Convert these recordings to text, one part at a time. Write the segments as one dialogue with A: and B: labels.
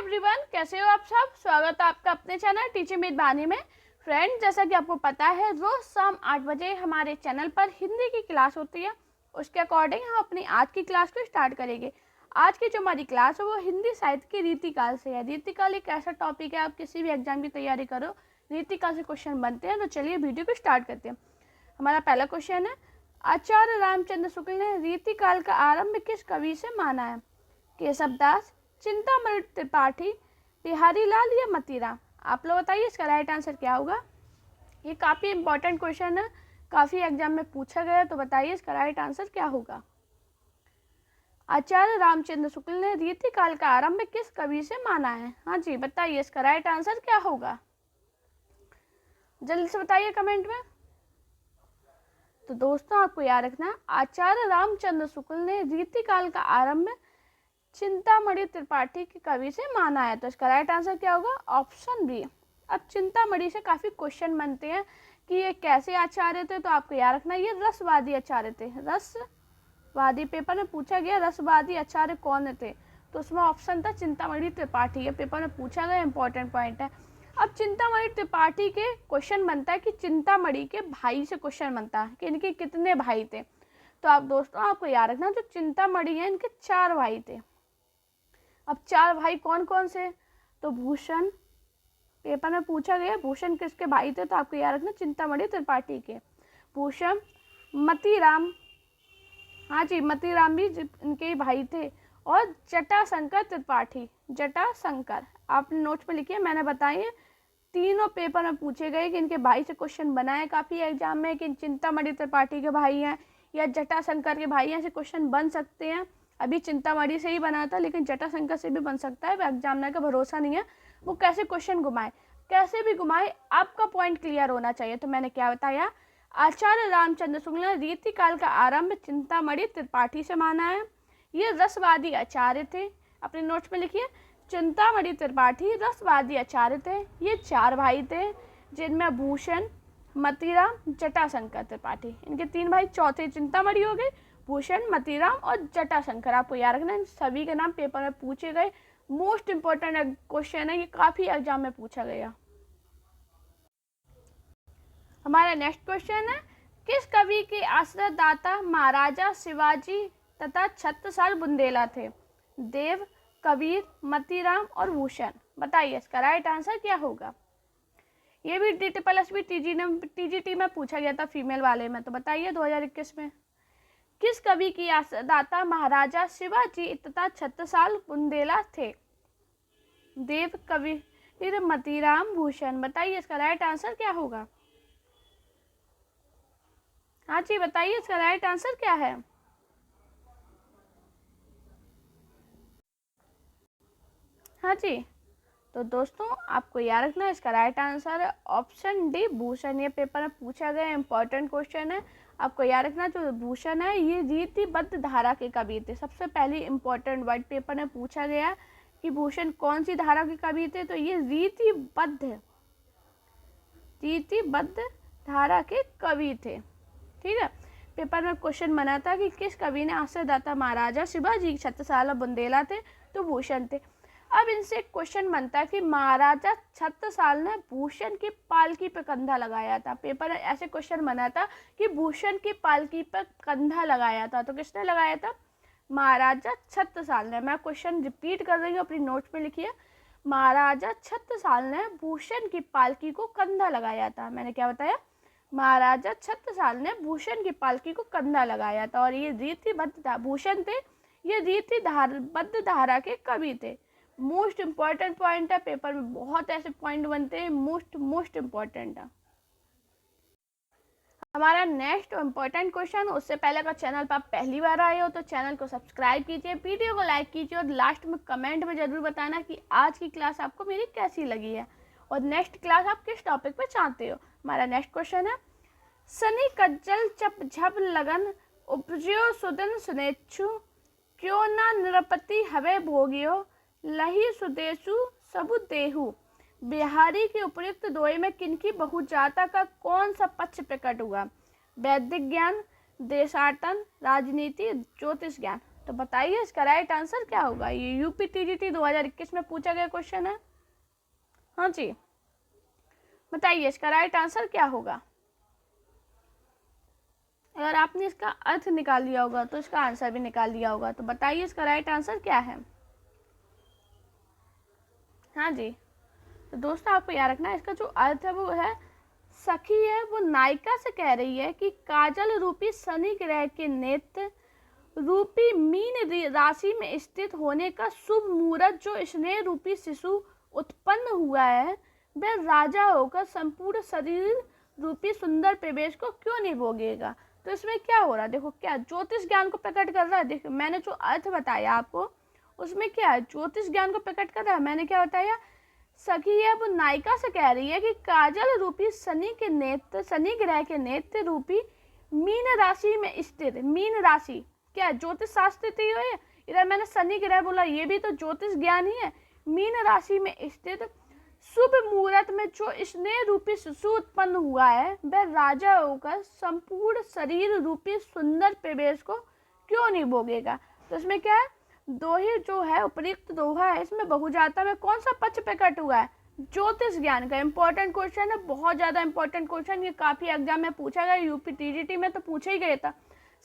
A: Everyone, कैसे हो आप सब। स्वागत है आपका अपने चैनल टीचर मेजबानी में। फ्रेंड, जैसा कि आपको पता है, रोज शाम 8 बजे हमारे चैनल पर हिंदी की क्लास होती है। उसके अकॉर्डिंग हम अपनी आज की क्लास को स्टार्ट करेंगे। आज की जो हमारी क्लास है वो हिंदी साहित्य की रीतिकाल से है। रीतिकाल एक ऐसा टॉपिक है, आप किसी भी एग्जाम की तैयारी करो, रीतिकाल से क्वेश्चन बनते हैं। तो चलिए वीडियो को स्टार्ट करते हैं। हमारा पहला क्वेश्चन है, आचार्य रामचंद्र शुक्ल ने रीतिकाल का आरंभ किस कवि से माना है? केशवदास, चिंतामणि त्रिपाठी, बिहारी लाल या मतीराम? आप लोग बताइए इसका राइट आंसर क्या होगा। ये काफ़ी इंपॉर्टेंट क्वेश्चन है, काफ़ी एग्जाम में पूछा गया, तो बताइए इसका राइट आंसर क्या होगा। आचार्य रामचंद्र शुक्ल ने रीतिकाल का आरंभ किस कवि से माना है? हाँ जी, बताइए इसका राइट आंसर क्या होगा। जल्दी से बताइए कमेंट में। तो दोस्तों, आपको याद रखना, आचार्य रामचंद्र शुक्ल ने रीतिकाल का आरंभ चिंतामणि त्रिपाठी के कवि से माना है। तो इसका राइट आंसर क्या होगा? Option B. अब चिंतामणि से काफ़ी क्वेश्चन बनते हैं कि ये कैसे आचार्य थे, तो आपको याद रखना ये रसवादी आचार्य थे। रसवादी पेपर में पूछा गया, रसवादी आचार्य कौन थे, तो उसमें ऑप्शन था चिंतामणि त्रिपाठी। ये पेपर में पूछा गया, इंपॉर्टेंट पॉइंट है। अब चिंतामणि त्रिपाठी के क्वेश्चन बनता है कि चिंतामणि के भाई से क्वेश्चन बनता है कि इनके कितने भाई थे। तो आप दोस्तों, आपको याद रखना, जो चिंतामणि है इनके 4 भाई थे। अब 4 भाई कौन कौन से? तो भूषण, पेपर में पूछा गया भूषण किसके भाई थे, तो आपको याद रखना चिंतामणि त्रिपाठी के। भूषण, मतीराम, हाँ जी मतीराम भी इनके ही भाई थे, और जटाशंकर त्रिपाठी। जटाशंकर आपने नोट्स में लिखिए, मैंने बताइए तीनों पेपर में पूछे गए कि इनके भाई से क्वेश्चन बनाए काफ़ी एग्जाम में कि चिंतामणि त्रिपाठी के भाई हैं या जटाशंकर के भाई हैं, ऐसे क्वेश्चन बन सकते हैं। अभी चिंतामणि से ही बना था, लेकिन जटाशंकर से भी बन सकता है। एग्जामिनर का भरोसा नहीं है, वो कैसे क्वेश्चन घुमाए, कैसे भी घुमाए, आपका पॉइंट क्लियर होना चाहिए। तो मैंने क्या बताया, आचार्य रामचंद्र शुक्ल ने रीतिकाल का आरंभ चिंतामणि त्रिपाठी से माना है। ये रसवादी आचार्य थे, अपने नोट्स में लिखिए, चिंतामणि त्रिपाठी रसवादी आचार्य थे। ये 4 भाई थे, जिनमें भूषण, मतीराम, जटाशंकर त्रिपाठी, इनके 3 भाई। चौथे चिंतामणि हो गए, भूषण, मतीराम और जटाशंकर। आपको याद रखना, इन सभी के नाम पेपर में पूछे गए। मोस्ट इंपॉर्टेंट क्वेश्चन है, ये काफ़ी एग्जाम में पूछा गया। हमारा नेक्स्ट क्वेश्चन है, किस कवि के आश्रयदाता महाराजा शिवाजी तथा छत्रसाल बुंदेला थे? देव, कबीर, मतीराम और भूषण। बताइए इसका राइट आंसर क्या होगा। ये भी DTPLS TGT में पूछा गया था, फीमेल वाले में। तो बताइए 2021 में किस कवि की आश्रयदाता महाराजा शिवाजी तथा छत्रसाल बुंदेला थे? देव, कबीर, मतीराम, भूषण। बताइए इसका राइट आंसर क्या होगा। हाँ जी, बताइए इसका राइट आंसर क्या है। हाँ जी, तो दोस्तों आपको याद रखना, इसका राइट आंसर है ऑप्शन डी, भूषण। ये पेपर में पूछा गया इंपॉर्टेंट क्वेश्चन है। आपको याद रखना, जो भूषण है ये रीतिबद्ध धारा के कवि थे। सबसे पहले इंपॉर्टेंट वर्ड पेपर में पूछा गया कि भूषण कौन सी धारा के कवि थे, तो ये रीतिबद्ध धारा के कवि थे। ठीक है, पेपर में क्वेश्चन बना था कि किस कवि ने आश्रयदाता महाराजा शिवाजी छत्रसाल बुंदेला थे, तो भूषण थे। अब इनसे क्वेश्चन बनता है कि महाराजा छत्रसाल ने भूषण की पालकी पर कंधा लगाया था। पेपर में ऐसे क्वेश्चन बना था कि भूषण की पालकी पर कंधा लगाया था, तो किसने लगाया था? महाराजा छत्रसाल ने। मैं क्वेश्चन रिपीट कर रही हूँ, अपनी नोट्स में लिखिए, महाराजा छत्रसाल ने भूषण की पालकी को कंधा लगाया था। मैंने क्या बताया, महाराजा छत्रसाल ने भूषण की पालकी को कंधा लगाया था। और ये रीतिबद्ध भूषण थे, ये रीतिबद्ध धारा के कवि थे। मोस्ट इंपॉर्टेंट पॉइंट है, पेपर में बहुत ऐसे पॉइंट बनते हैं, मोस्ट इंपॉर्टेंट है। हमारा नेक्स्ट इंपॉर्टेंट क्वेश्चन, उससे पहले अगर चैनल पर आप पहली बार आए हो तो चैनल को सब्सक्राइब कीजिए, वीडियो को लाइक कीजिए और लास्ट में कमेंट में जरूर बताना कि आज की क्लास आपको मेरी कैसी लगी है और नेक्स्ट क्लास आप किस टॉपिक पे चाहते हो। हमारा नेक्स्ट क्वेश्चन है, सनी कज्जल चप झप लगन उपजो सुदन सुनेच्छु, क्यों ना निरपति हवे भोगियो, लही सुदेशु सबु देहु। बिहारी के उपयुक्त दोहे में किनकी बहुजाता का कौन सा पक्ष प्रकट हुआ? वैदिक ज्ञान, देशाटन, राजनीति, ज्योतिष ज्ञान। तो बताइए इसका राइट आंसर क्या होगा। ये यूपी टीजीटी 2021 में पूछा गया क्वेश्चन है। हाँ जी, बताइए इसका राइट आंसर क्या होगा। अगर आपने इसका अर्थ निकाल लिया होगा तो इसका आंसर भी निकाल लिया होगा। तो बताइए इसका राइट आंसर क्या है। हाँ जी, तो दोस्तों आपको याद रखना है इसका जो अर्थ है वो है, सखी है वो नायिका से कह रही है कि काजल रूपी शनि ग्रह के नेत्र रूपी मीन राशि में स्थित होने का शुभ मुहूर्त जो स्नेह रूपी शिशु उत्पन्न हुआ है वह राजा होकर संपूर्ण शरीर रूपी सुंदर प्रवेश को क्यों नहीं भोगेगा। तो इसमें क्या हो रहा है, देखो क्या ज्योतिष ज्ञान को प्रकट कर रहा है। देखो मैंने जो अर्थ बताया आपको उसमें क्या है, ज्योतिष ज्ञान को प्रकट कर रहा है। मैंने क्या बताया, सखी है वो नायिका से कह रही है कि काजल रूपी शनि के नेत्र, शनि ग्रह के नेत्र रूपी मीन राशि में स्थित, मीन राशि क्या ज्योतिष शास्त्र थी है। इधर मैंने शनि ग्रह बोला, ये भी तो ज्योतिष ज्ञान ही है। मीन राशि में स्थित शुभ मुहूर्त में जो स्नेह रूपी शिशु उत्पन्न हुआ है वह राजा होकर संपूर्ण शरीर रूपी सुंदर प्रवेश को क्यों नहीं भोगेगा। तो इसमें क्या है, दोहे जो है उपयुक्त दोहा है, इसमें बहुजाता में कौन सा पक्ष प्रकट हुआ है, ज्योतिष ज्ञान का। इंपॉर्टेंट क्वेश्चन है, बहुत ज्यादा इंपॉर्टेंट क्वेश्चन, ये काफी एग्जाम में पूछा गया। यूपी टीजीटी में तो पूछा ही गया था,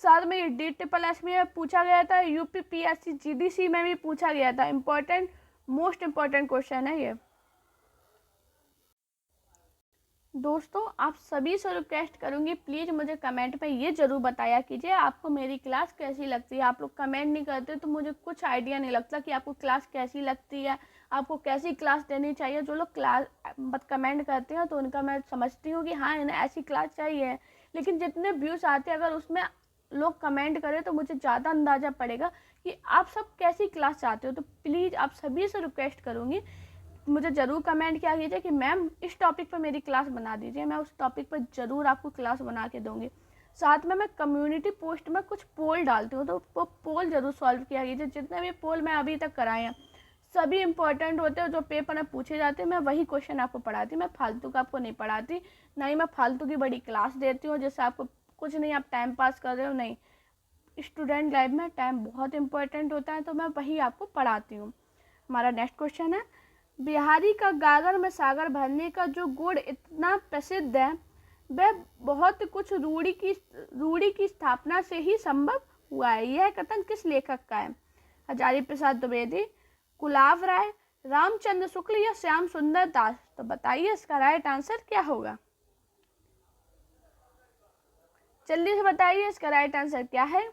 A: साथ में ये DSSS में पूछा गया था, यूपी PSC GDC में भी पूछा गया था। इंपॉर्टेंट, मोस्ट इंपॉर्टेंट क्वेश्चन है ये। दोस्तों आप सभी से रिक्वेस्ट करूंगी प्लीज़ मुझे कमेंट में ये ज़रूर बताया कीजिए आपको मेरी क्लास कैसी लगती है। आप लोग कमेंट नहीं करते तो मुझे कुछ आइडिया नहीं लगता कि आपको क्लास कैसी लगती है, आपको कैसी क्लास देनी चाहिए। जो लोग क्लास कमेंट करते हैं तो उनका मैं समझती हूँ कि हाँ इन्हें ऐसी क्लास चाहिए, लेकिन जितने व्यूज़ आते हैं अगर उसमें लोग कमेंट करें तो मुझे ज़्यादा अंदाज़ा पड़ेगा कि आप सब कैसी क्लास चाहते हो। तो प्लीज़ आप सभी से रिक्वेस्ट करूँगी मुझे ज़रूर कमेंट किया कीजिए कि मैम इस टॉपिक पर मेरी क्लास बना दीजिए, मैं उस टॉपिक पर ज़रूर आपको क्लास बना के दूँगी। साथ में मैं कम्युनिटी पोस्ट में कुछ पोल डालती हूँ तो वो पोल ज़रूर सॉल्व किया कीजिए। जितने भी पोल मैं अभी तक कराए हैं सभी इंपॉर्टेंट होते हैं, जो पेपर में पूछे जाते हैं मैं वही क्वेश्चन आपको पढ़ाती हूँ। मैं फालतू का आपको नहीं पढ़ाती, ना ही मैं फालतू की बड़ी क्लास देती हूँ जिससे आपको कुछ नहीं आप टाइम पास कर रहे हो। नहीं, स्टूडेंट लाइफ में टाइम बहुत इंपॉर्टेंट होता है तो मैं वही आपको पढ़ाती हूँ। हमारा नेक्स्ट क्वेश्चन है, बिहारी का गागर में सागर भरने का जो गुण इतना प्रसिद्ध है वह बहुत कुछ रूढ़ी की स्थापना से ही संभव हुआ है। यह कथन किस लेखक का है। हजारी प्रसाद द्विवेदी, कुलाव राय, रामचंद्र शुक्ल या श्याम सुंदर दास। तो बताइए इसका राइट आंसर क्या होगा, जल्दी से बताइए इसका राइट आंसर क्या है।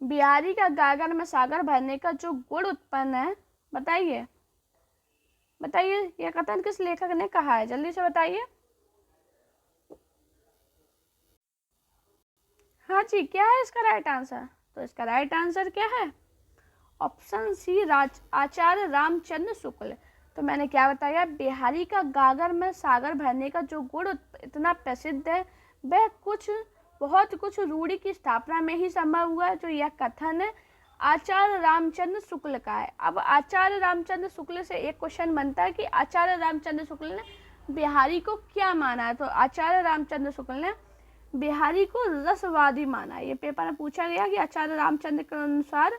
A: बिहारी का गागर में सागर भरने का जो गुण उत्पन्न है, बताइए बताइए यह कथन किस लेखक ने कहा है, जल्दी से बताइए। हाँ जी, क्या है इसका राइट आंसर। तो इसका राइट आंसर क्या है, ऑप्शन सी आचार्य रामचंद्र शुक्ल। तो मैंने क्या बताया, बिहारी का गागर में सागर भरने का जो गुण इतना प्रसिद्ध है वह बहुत कुछ रूढ़ी की स्थापना में ही संभव हुआ है। जो यह कथन है आचार्य रामचंद्र शुक्ल का है। अब आचार्य रामचंद्र शुक्ल से एक क्वेश्चन बनता है कि आचार्य रामचंद्र शुक्ल ने बिहारी को क्या माना है। तो आचार्य रामचंद्र शुक्ल ने बिहारी को रसवादी माना। ये पेपर में पूछा गया कि आचार्य रामचंद्र के अनुसार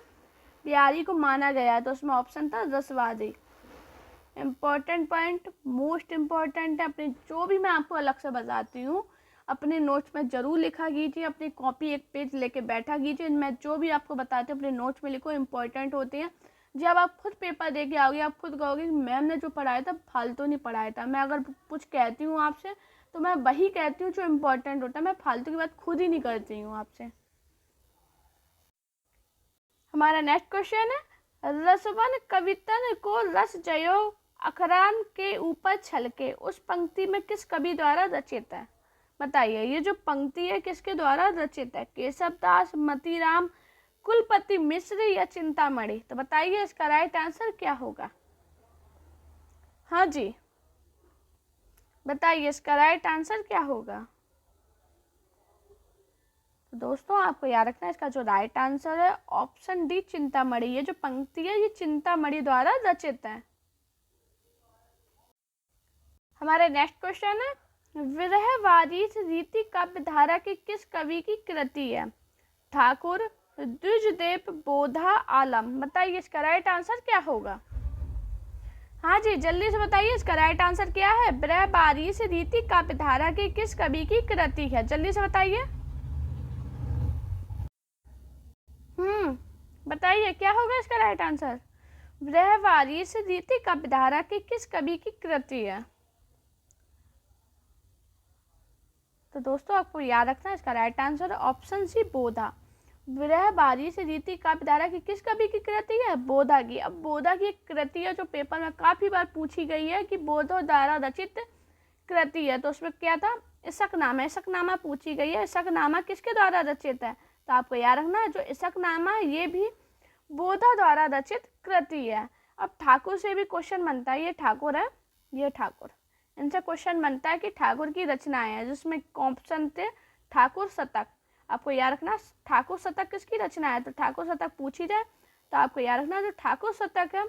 A: बिहारी को माना गया, तो उसमें ऑप्शन था रसवादी। इम्पोर्टेंट पॉइंट, मोस्ट इम्पोर्टेंट है। अपने जो भी मैं आपको अलग से बताती हूँ अपने नोट्स में ज़रूर लिखा कीजिए, अपनी कॉपी एक पेज लेके बैठा कीजिए। मैं जो भी आपको बताती हूँ अपने नोट्स में लिखो, इंपॉर्टेंट होते हैं। जब आप खुद पेपर दे के आओगे आप खुद कहोगे मैम ने जो पढ़ाया था फालतू नहीं पढ़ाया था। मैं अगर कुछ कहती हूँ आपसे तो मैं वही कहती हूँ जो इम्पोर्टेंट होता है, मैं फालतू की बात खुद ही नहीं करती हूँ आपसे। हमारा नेक्स्ट क्वेश्चन है, रसवन कवितन को रस जयो अखरान के ऊपर छलके उस पंक्ति में किस कवि द्वारा रचित है। बताइए ये जो पंक्ति है किसके द्वारा रचित है, केशव दास, मतीराम, कुलपति मिश्र या चिंतामणि। तो बताइए इसका राइट आंसर क्या होगा। हाँ जी, बताइए इसका राइट आंसर क्या होगा। तो दोस्तों आपको याद रखना है इसका जो राइट आंसर है ऑप्शन डी चिंतामणि। ये जो पंक्ति है ये चिंतामणि द्वारा रचित है। हमारे नेक्स्ट क्वेश्चन है, विरह वारिस रीति काव्यधारा की किस कवि की कृति है। ठाकुर, द्विजदेव बोधा आलम। बताइए इसका राइट आंसर क्या होगा। हाँ जी, जल्दी से बताइए इसका राइट आंसर क्या है। बृहबारिश रीति काव्यधारा की किस कवि की कृति है, जल्दी से बताइए। बताइए क्या होगा इसका राइट आंसर। बृहबारिश रीति काव्यधारा की किस कवि की कृति है। तो दोस्तों आपको याद रखना है इसका राइट आंसर ऑप्शन सी बोधा। बृहबारिश रीति काव्यधारा की किस कवि की कृति है, बोधा की। अब बोधा की एक कृति है जो पेपर में काफी बार पूछी गई है कि बोधा द्वारा रचित कृति है, तो उसमें क्या था, इसकनामा। इसकनामा पूछी गई है, इसकनामा किसके द्वारा रचित है। तो आपको याद रखना है जो इसकनामा ये भी बोधा द्वारा रचित कृति है। अब ठाकुर से भी क्वेश्चन बनता है, ये ठाकुर है, ये ठाकुर, इनसे क्वेश्चन बनता है कि ठाकुर की रचनाएं हैं, जिसमें ऑप्शन थे ठाकुर शतक। आपको याद रखना ठाकुर शतक किसकी रचना है, तो ठाकुर शतक पूछी जाए तो आपको याद रखना जो ठाकुर शतक है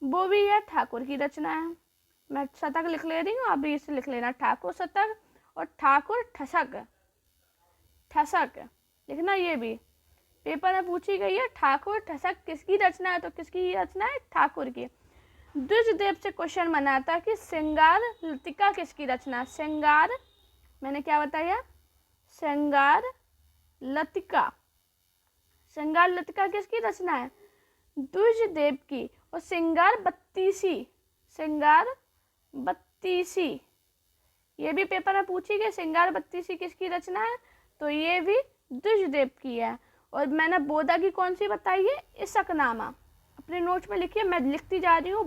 A: वो भी है ठाकुर की रचना है। मैं शतक लिख ले रही हूँ, आप भी इसे लिख लेना, ठाकुर शतक और ठाकुर ठसक। ठसक लिखना, ये भी पेपर में पूछी गई है। ठाकुर ठसक किसकी रचना है, तो किसकी रचना है, ठाकुर की। द्विजदेव से क्वेश्चन बना था कि श्रृंगार लतिका किसकी रचना। श्रृंगार, मैंने क्या बताया, श्रृंगार लतिका। श्रृंगार लतिका किसकी रचना है, द्विजदेव की। और श्रृंगार बत्तीसी, श्रृंगार बत्तीसी ये भी पेपर में पूछी गई। श्रृंगार बत्तीसी किसकी रचना है, तो ये भी द्विजदेव की है। और मैंने बोधा की कौन सी बताई है, इसकनामा। अपने नोट्स में लिखिए, मैं लिखती जा रही हूँ,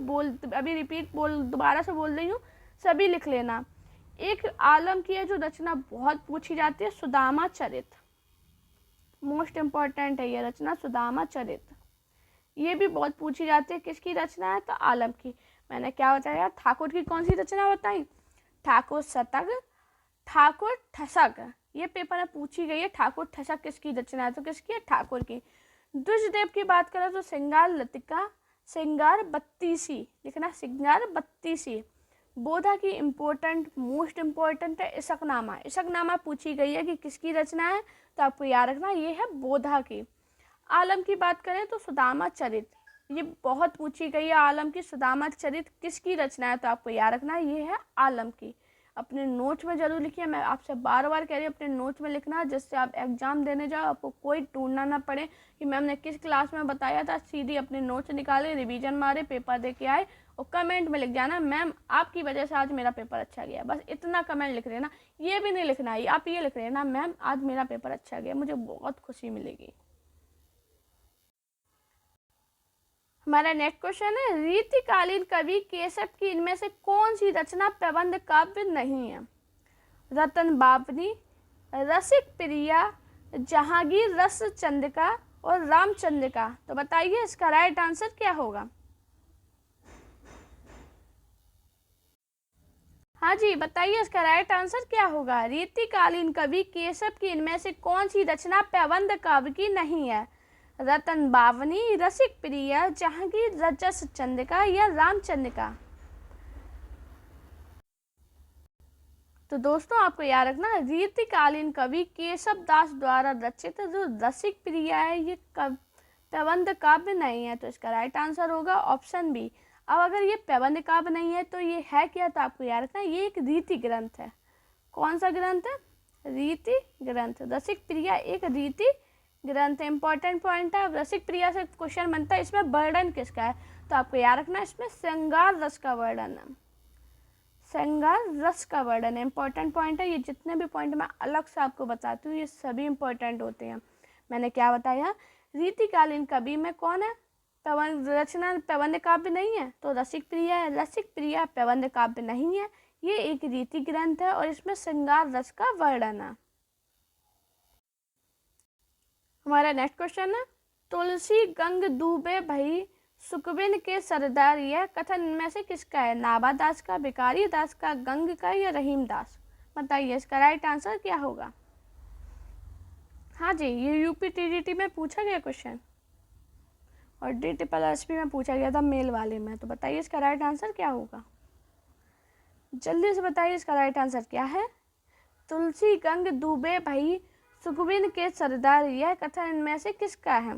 A: अभी दोबारा से बोल रही हूँ, सभी लिख लेना। एक आलम की है जो रचना बहुत पूछी जाती है, सुदामा चरित। मोस्ट इम्पॉर्टेंट है ये रचना, सुदामा चरित। ये भी बहुत पूछी जाती है, किसकी रचना है, तो आलम की। मैंने क्या बताया, ठाकुर की कौन सी रचना बताई, ठाकुर शतक, ठाकुर ठसक। ये पेपर में पूछी गई है, ठाकुर ठसक किसकी रचना है, तो किसकी है, ठाकुर की। द्विजदेव की बात करें तो श्रृंगार लतिका, श्रृंगार बत्तीसी लिखना, श्रृंगार बत्तीसी। बोधा की इम्पोर्टेंट, मोस्ट इम्पोर्टेंट है इसकनामा। इसकनामा पूछी गई है कि किसकी रचना है, तो आपको याद रखना ये है बोधा की। आलम की बात करें तो सुदामा चरित, ये बहुत पूछी गई है आलम की। सुदामा चरित किसकी रचना है, तो आपको याद रखना ये है आलम की। अपने नोट्स में जरूर लिखिए, मैं आपसे बार बार कह रही हूँ अपने नोट्स में लिखना, जिससे आप एग्जाम देने जाओ आपको कोई ढूंढना ना पड़े कि मैम ने किस क्लास में बताया था। सीधी अपने नोट्स निकाले, रिवीजन मारे, पेपर दे के आए और कमेंट में लिख जाना मैम आपकी वजह से आज मेरा पेपर अच्छा गया। बस इतना कमेंट लिख लेना, ये भी नहीं लिखना है, आप ये लिख लेना मैम आज मेरा पेपर अच्छा गया, मुझे बहुत खुशी मिलेगी। हमारा नेक्स्ट क्वेश्चन है, रीतिकालीन कवि केशव की इनमें से कौन सी रचना प्रबंध काव्य नहीं है। रतन बावनी, रसिक प्रिया, जहांगीर रस चंद्रिका और रामचंद्रिका। तो बताइए इसका राइट आंसर क्या होगा। हाँ जी बताइए इसका राइट आंसर क्या होगा। रीतिकालीन कवि केशव की इनमें से कौन सी रचना प्रबंध काव्य की नहीं है। रतन बावनी, रसिक प्रिया, जहांगीर रजस चंद्रिका या रामचंद्रिका। तो दोस्तों आपको याद रखना रीतिकालीन कवि केशव दास द्वारा रचित जो रसिक प्रिया है ये प्रबंध काव्य नहीं है, तो इसका राइट आंसर होगा ऑप्शन बी। अब अगर ये प्रबंध काव्य नहीं है तो ये है क्या, तो आपको याद रखना ये एक रीति ग्रंथ है। कौन सा ग्रंथ है, रीति ग्रंथ। रसिक प्रिया एक रीति ग्रंथ है, इंपॉर्टेंट पॉइंट है। रसिक प्रिया से क्वेश्चन बनता है इसमें वर्णन किसका है, तो आपको याद रखना इसमें श्रृंगार रस का वर्णन है। श्रृंगार रस का वर्णन है, इंपॉर्टेंट पॉइंट है। ये जितने भी पॉइंट मैं अलग से आपको बताती हूँ ये सभी इंपॉर्टेंट होते हैं। मैंने क्या बताया, रीतिकालीन कवि में कौन है, रचना प्रबंध काव्य नहीं है, तो रसिक प्रिया है। रसिक प्रिया प्रबंध काव्य नहीं है, ये एक रीति ग्रंथ है और इसमें श्रृंगार रस का वर्णन है। हमारा नेक्स्ट क्वेश्चन है, तुलसी गंग दूबे भई सुकबिन के सरदार, यह कथन इनमें से किसका है। नाभा दास का, भिखारी दास का, गंग का या रहीम दास। बताइए इसका राइट आंसर क्या होगा। हाँ जी ये यूपी टीजीटी में पूछा गया क्वेश्चन और DSSP में पूछा गया था मेल वाले में। तो बताइए इसका राइट आंसर क्या होगा, जल्दी से बताइए इसका राइट आंसर क्या है। तुलसी गंग दूबे भई सुखबिन के सरदार, यह कथन इनमें से किसका है?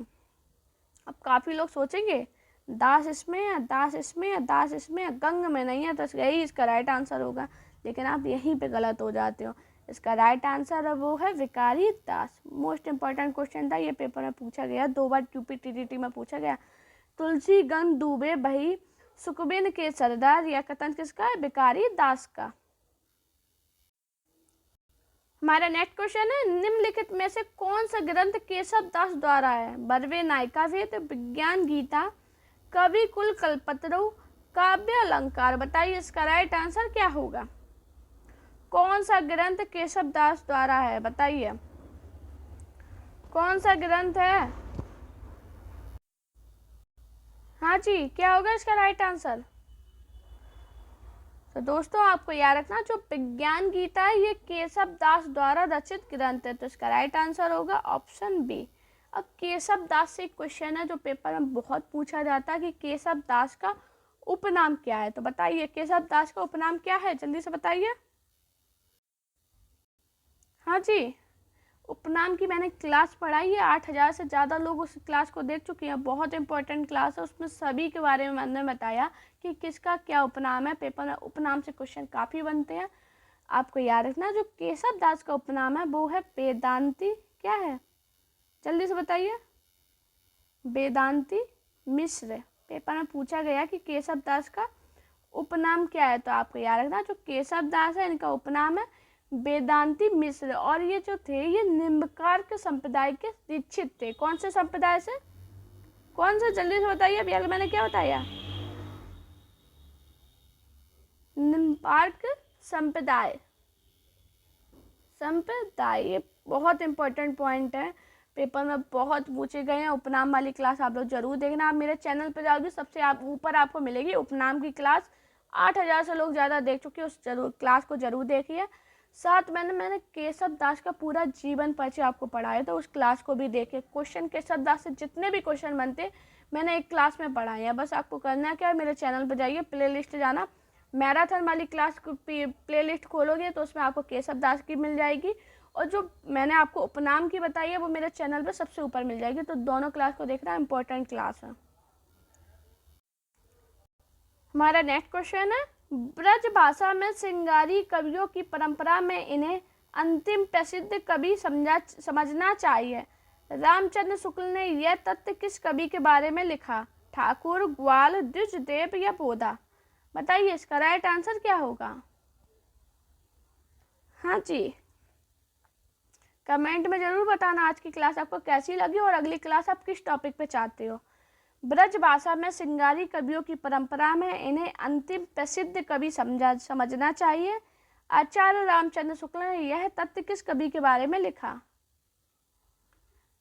A: अब काफी लोग सोचेंगे दास इसमें या दास इसमें या दास इसमें या गंग में नहीं है, तो यही इसका राइट आंसर होगा, लेकिन आप यहीं पे गलत हो जाते हो। इसका राइट आंसर वो है विकारी दास। मोस्ट इंपॉर्टेंट क्वेश्चन था, ये पेपर में पूछा गया, 2 बार यूपीटीटीटी में पूछा गया। तुलसी गंग डूबे बही सुखबिन के सरदार, यह कथन किसका है? विकारी दास का। हमारा नेक्स्ट क्वेश्चन है, निम्नलिखित में से कौन सा ग्रंथ केशव दास द्वारा है? बरवे नायिका वेद, विज्ञान गीता, कवि कुल कल्पतरु, काव्य अलंकार। बताइए इसका राइट आंसर क्या होगा? कौन सा ग्रंथ केशव दास द्वारा है? बताइए कौन सा ग्रंथ है? हाँ जी, क्या होगा इसका राइट आंसर? तो दोस्तों आपको याद रखना, जो विज्ञान गीता है ये केशव दास द्वारा रचित ग्रंथ है, तो इसका राइट आंसर होगा ऑप्शन बी। अब केशव दास से एक क्वेश्चन है जो पेपर में बहुत पूछा जाता है कि केशव दास का उपनाम क्या है, तो बताइए केशव दास का उपनाम क्या है? जल्दी से बताइए। हाँ जी, उपनाम की मैंने क्लास पढ़ाई है, 8000 से ज़्यादा लोग उस क्लास को देख चुके हैं। बहुत इंपॉर्टेंट क्लास है, उसमें सभी के बारे में मैंने बताया कि किसका क्या उपनाम है। पेपर में उपनाम से क्वेश्चन काफ़ी बनते हैं, आपको याद रखना। जो केशव दास का उपनाम है वो है वेदांती, क्या है? जल्दी से बताइए। वेदांती मिश्र। पेपर में पूछा गया कि केशव दास का उपनाम क्या है, तो आपको याद रखना जो केशव दास है इनका उपनाम है वेदांती मिश्र। और ये जो थे ये निम्बकार संप्रदाय के दीक्षित थे। कौन से संप्रदाय से? कौन से? जल्दी से बताइए। अभी आगे मैंने क्या बताया? निम्बार्क संप्रदाय। ये बहुत इंपॉर्टेंट पॉइंट है, पेपर में बहुत पूछे गए हैं। उपनाम वाली क्लास आप लोग जरूर देखना। आप मेरे चैनल पर जाओगे सबसे ऊपर आपको मिलेगी उपनाम की क्लास। 8000 से लोग ज़्यादा देख चुके हैं, उस क्लास को जरूर देखिए। साथ मैंने केशव दास का पूरा जीवन परिचय आपको पढ़ाया, तो उस क्लास को भी देखिए। क्वेश्चन केशव दास से जितने भी क्वेश्चन बनते मैंने एक क्लास में पढ़ाए हैं। बस आपको करना क्या है, मेरे चैनल पर जाइए, प्ले लिस्ट जाना, मैराथन वाली क्लास प्ले लिस्ट खोलोगे तो उसमें आपको केशव दास की मिल जाएगी, और जो मैंने आपको उपनाम की बताई है वो मेरे चैनल पर सबसे ऊपर मिल जाएगी। तो दोनों क्लास को देखना, इंपॉर्टेंट क्लास है। हमारा नेक्स्ट क्वेश्चन है, ब्रज भाषा में श्रृंगारी कवियों की परंपरा में इन्हें अंतिम प्रसिद्ध कवि समझना चाहिए। रामचंद्र शुक्ल ने यह तथ्य किस कवि के बारे में लिखा? ठाकुर, ग्वाल, द्विजदेव या बोधा? बताइए इसका राइट आंसर क्या होगा? हाँ जी, कमेंट में जरूर बताना आज की क्लास आपको कैसी लगी और अगली क्लास आप किस टॉपिक पे चाहते हो। ब्रज भाषा में श्रृंगारी कवियों की परंपरा में इन्हें अंतिम प्रसिद्ध कवि समझना चाहिए। आचार्य रामचंद्र शुक्ल ने यह तथ्य किस कवि के बारे में लिखा?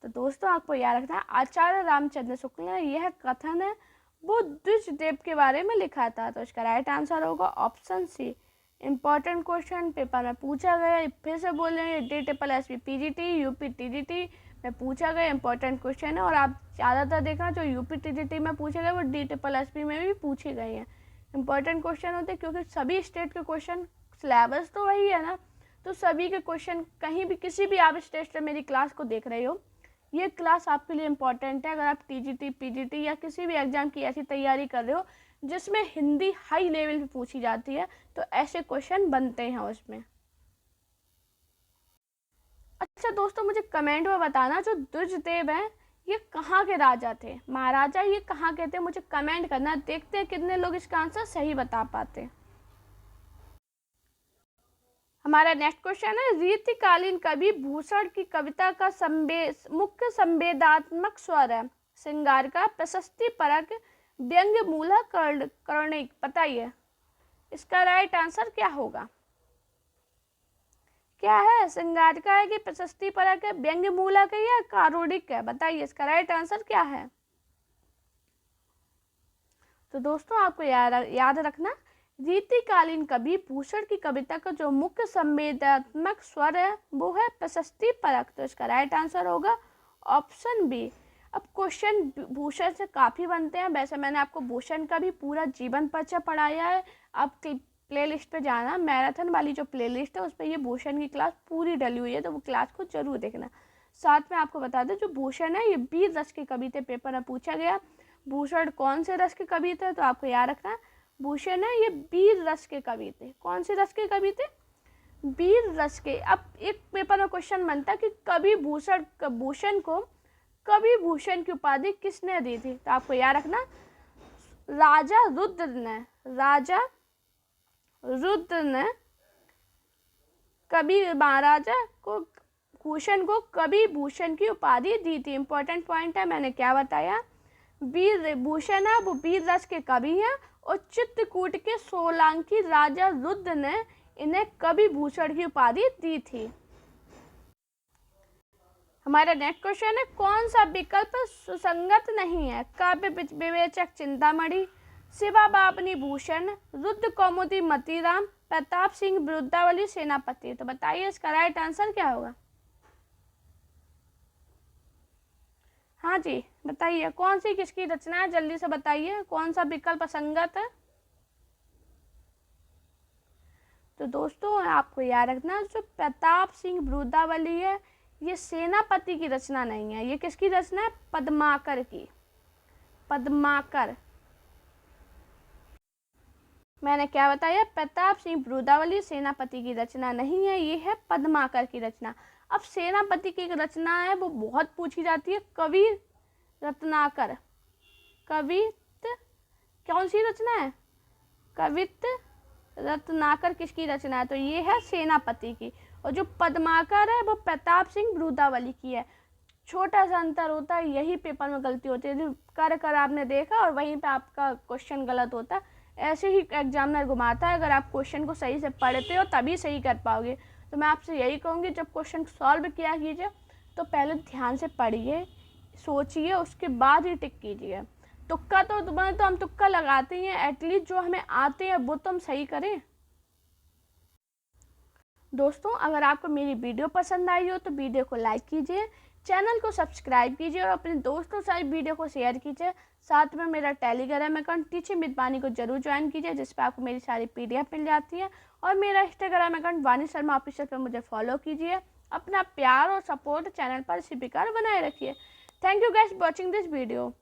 A: तो दोस्तों आपको याद रखना, आचार्य रामचंद्र शुक्ल ने यह कथन है वो द्विजदेव के बारे में लिखा था, तो इसका राइट आंसर होगा option C. Important question paper में पूछा गया, फिर से बोल रहे हैं, DSSB PGT UPTGT में पूछा गया इंपॉर्टेंट क्वेश्चन है। और आप ज़्यादातर देखना जो UPTGT में पूछे गए वो DSSB में भी पूछे गए हैं। इंपॉर्टेंट क्वेश्चन होते हैं क्योंकि सभी स्टेट के क्वेश्चन, सिलेबस तो वही है ना, तो सभी के क्वेश्चन कहीं भी किसी भी आप स्टेट से मेरी क्लास को देख रहे हो, ये क्लास आपके लिए इम्पॉर्टेंट है। अगर आप TGT PGT या किसी भी एग्जाम की ऐसी तैयारी कर रहे हो जिसमें हिंदी हाई लेवल पे पूछी जाती है, तो ऐसे क्वेश्चन बनते हैं उसमें। अच्छा दोस्तों, मुझे कमेंट में बताना जो द्विजदेव हैं ये कहाँ के राजा थे, महाराजा ये कहाँ के थे, मुझे कमेंट करना। देखते हैं कितने लोग इसका आंसर सही बता पाते हैं। हमारा नेक्स्ट क्वेश्चन है, रीतिकालीन कवि भूषण की कविता का मुख्य संवेदात्मक स्वर है? श्रृंगार का, प्रशस्ति परक, व्यंग्य मूलक, करुणिक? बताइए इसका राइट आंसर क्या होगा? क्या है? श्रृंगार का है कि प्रशस्ति परक है, व्यंग्य मूलक है या कारुणिक है? बताइए इसका राइट आंसर क्या है? तो दोस्तों आपको याद रखना, रीतिकालीन कवि भूषण की कविता का जो मुख्य संवेदनात्मक स्वर है वो है प्रशस्ति परक, तो इसका राइट आंसर होगा ऑप्शन बी। अब क्वेश्चन भूषण से काफ़ी बनते हैं, वैसे मैंने आपको भूषण का भी पूरा जीवन परिचय पढ़ाया है। आप प्लेलिस्ट पे जाना, मैराथन वाली जो प्लेलिस्ट है उस पर ये भूषण की क्लास पूरी डली हुई है, तो वो क्लास को जरूर देखना। साथ में आपको बता दें, जो भूषण है ये 20 रस के कवि थे, पेपर में पूछा गया भूषण कौन से रस के कवि थे, तो आपको याद रखना भूषण है ये 20 रस के कवि थे। कौन से रस के कवि थे? 20 रस के। अब एक पेपर में क्वेश्चन बनता कि कवि भूषण को कवि भूषण की उपाधि किसने दी थी, तो आपको याद रखना राजा रुद्र ने, राजा रुद्र ने कवि महाराजा को भूषण को कवि भूषण की उपाधि दी थी। इंपॉर्टेंट पॉइंट है, मैंने क्या बताया, वीर भूषण है वो 20 रस के कवि हैं और चित्रकूट के सोलंकी राजा रुद्र ने इन्हें कवि भूषण की उपाधि दी थी। हमारा नेक्स्ट क्वेश्चन है, कौन सा विकल्प सुसंगत नहीं है? काव्य विवेचक चिंतामणि, शिवा बाबनी भूषण, रुद्र कौमुदी मतीराम, प्रताप सिंह विरुद्धावली सेनापति। तो बताइए इसका राइट आंसर क्या होगा? हाँ जी बताइए, कौन सी किसकी रचना है, जल्दी से बताइए, कौन सा विकल्प असंगत है? तो दोस्तों आपको याद रखना, जो प्रताप सिंह विरुद्धावली है ये सेनापति की रचना नहीं है, ये किसकी रचना है? पद्माकर की। पद्माकर, मैंने क्या बताया, प्रताप सिंह विरुद्धावली सेनापति की रचना नहीं है, ये है पद्माकर की रचना। अब सेनापति की एक रचना है वो बहुत पूछी जाती है, कवि रत्नाकर। कवित कौन सी रचना है? कवित रत्नाकर किसकी रचना है? तो ये है सेनापति की। और जो पद्माकर है वो प्रताप सिंह विरुद्धावली की है। छोटा सा अंतर होता है, यही पेपर में गलती होती है, कर आपने देखा और वहीं पे आपका क्वेश्चन गलत होता है। ऐसे ही एग्जामिनर घुमाता है, अगर आप क्वेश्चन को सही से पढ़ते हो तभी सही कर पाओगे। तो मैं आपसे यही कहूँगी, जब क्वेश्चन सॉल्व किया कीजिए तो पहले ध्यान से पढ़िए, सोचिए, उसके बाद ही टिक कीजिए। तुक्का तो हम तुक्का लगाते ही हैं, एटलीस्ट जो हमें आते हैं वो तो हम सही करें। दोस्तों अगर आपको मेरी वीडियो पसंद आई हो तो वीडियो को लाइक कीजिए, चैनल को सब्सक्राइब कीजिए और अपने दोस्तों से वीडियो को शेयर कीजिए। साथ में मेरा टेलीग्राम अकाउंट टीचर विद वानी को जरूर ज्वाइन कीजिए, जिस पर आपको मेरी सारी PDF मिल जाती है। और मेरा इंस्टाग्राम अकाउंट वानी शर्मा ऑफिशियल पर मुझे फॉलो कीजिए। अपना प्यार और सपोर्ट चैनल पर इसी प्रकार बनाए रखिए। Thank you guys watching this video.